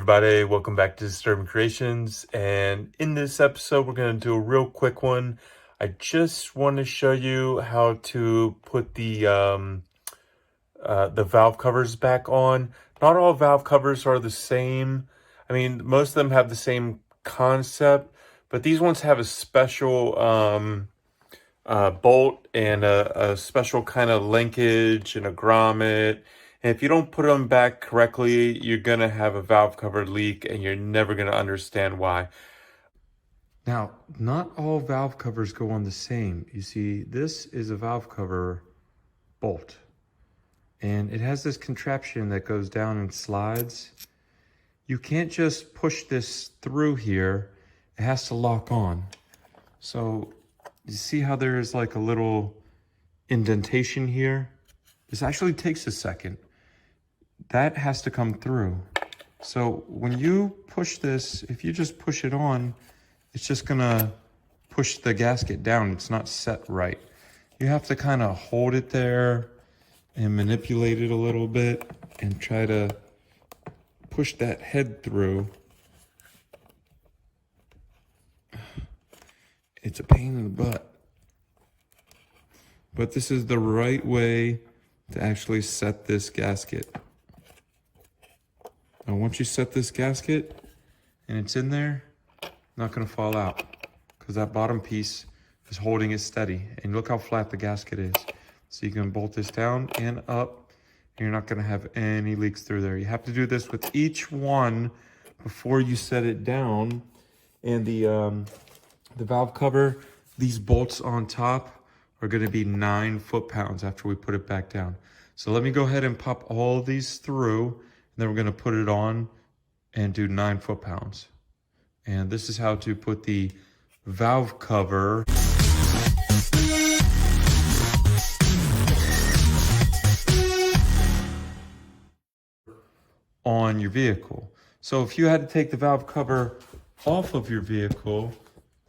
everybody, welcome back to Disturbing Creations, and in this episode we're going to do a real quick one. I just want to show you how to put the valve covers back on. Not all valve covers are the same. I mean, most of them have the same concept, but these ones have a special bolt and a special kind of linkage and a grommet. And if you don't put them back correctly, you're going to have a valve cover leak and you're never going to understand why. Now, not all valve covers go on the same. You see, this is a valve cover bolt. And it has this contraption that goes down and slides. You can't just push this through here. It has to lock on. So you see how there's like a little indentation here? This actually takes a second. That has to come through. So when you push this, if you just push it on, it's just gonna push the gasket down. It's not set right. You have to kind of hold it there and manipulate it a little bit and try to push that head through. It's a pain in the butt. But this is the right way to actually set this gasket. Now once you set this gasket and it's in there, it's not gonna fall out because that bottom piece is holding it steady. And look how flat the gasket is. So you can bolt this down and up, and you're not gonna have any leaks through there. You have to do this with each one before you set it down. And the valve cover, these bolts on top are gonna be 9 foot-pounds after we put it back down. So let me go ahead and pop all these through, and then we're gonna put it on and do 9 foot-pounds. And this is how to put the valve cover on your vehicle. So if you had to take the valve cover off of your vehicle,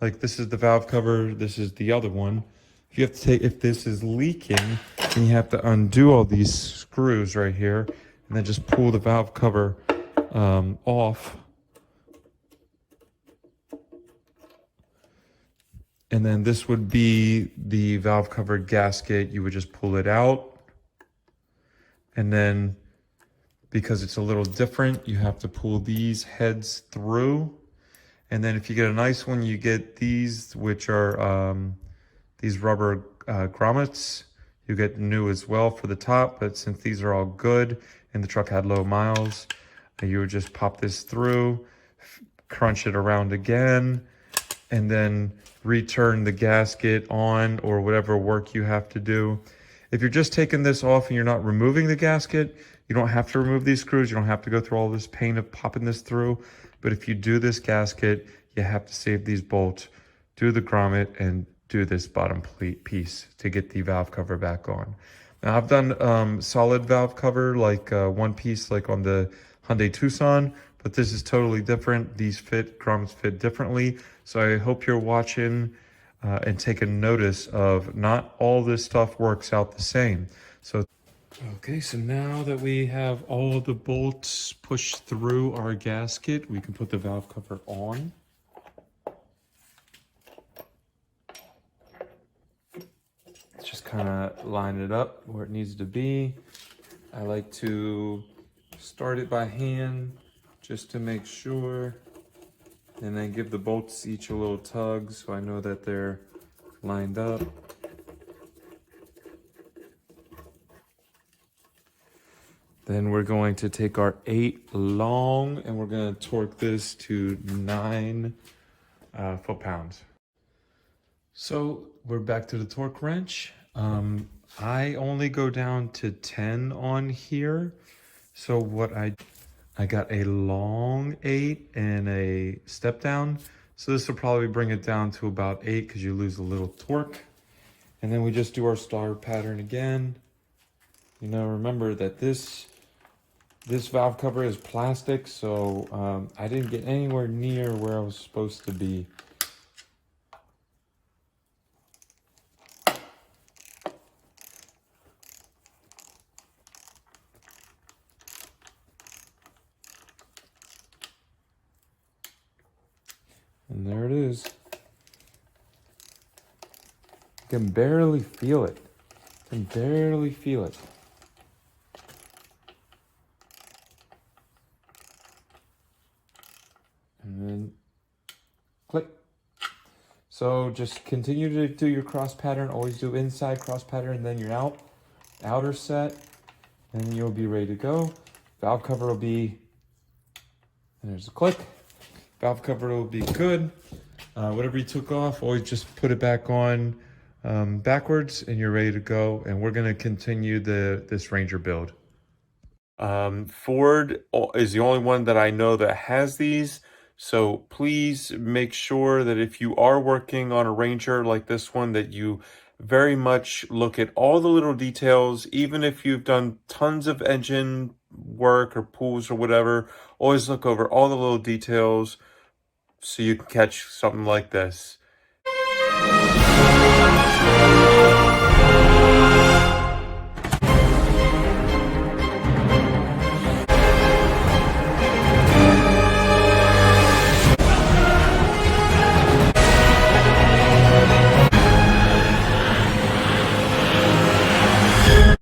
like this is the valve cover, this is the other one. If you have to take, if this is leaking, then you have to undo all these screws right here and then just pull the valve cover off. And then this would be the valve cover gasket. You would just pull it out. And then because it's a little different, you have to pull these heads through. And then if you get a nice one, you get these, which are these rubber grommets. You get new as well for the top, but since these are all good and the truck had low miles, you would just pop this through, crunch it around again, and then return the gasket on or whatever work you have to do. If you're just taking this off and you're not removing the gasket, you don't have to remove these screws. You don't have to go through all this pain of popping this through. But if you do this gasket, you have to save these bolts, do the grommet, and do this bottom piece to get the valve cover back on. Now I've done solid valve cover, like one piece like on the Hyundai Tucson, but this is totally different. These grommets fit differently. So I hope you're watching and taking notice of not all this stuff works out the same. So okay, so now that we have all of the bolts pushed through our gasket, we can put the valve cover on. Let's just kind of line it up where it needs to be. I like to start it by hand just to make sure, and then give the bolts each a little tug so I know that they're lined up. Then we're going to take our 8 long and we're going to torque this to 9 foot-pounds. So we're back to the torque wrench. I only go down to 10 on here. So what I got a long 8 and a step down. So this will probably bring it down to about 8 because you lose a little torque. And then we just do our star pattern again. You know, remember that this valve cover is plastic, so I didn't get anywhere near where I was supposed to be. And there it is. You can barely feel it. You can barely feel it. And then click. So just continue to do your cross pattern. Always do inside cross pattern, then you're outer set, and you'll be ready to go. Valve cover will be, and there's a click. Valve cover will be good. Whatever you took off, always just put it back on backwards, and you're ready to go. And we're gonna continue this Ranger build. Ford is the only one that I know that has these. So please make sure that if you are working on a Ranger like this one, that you very much look at all the little details. Even if you've done tons of engine work or pulls or whatever, always look over all the little details so you can catch something like this.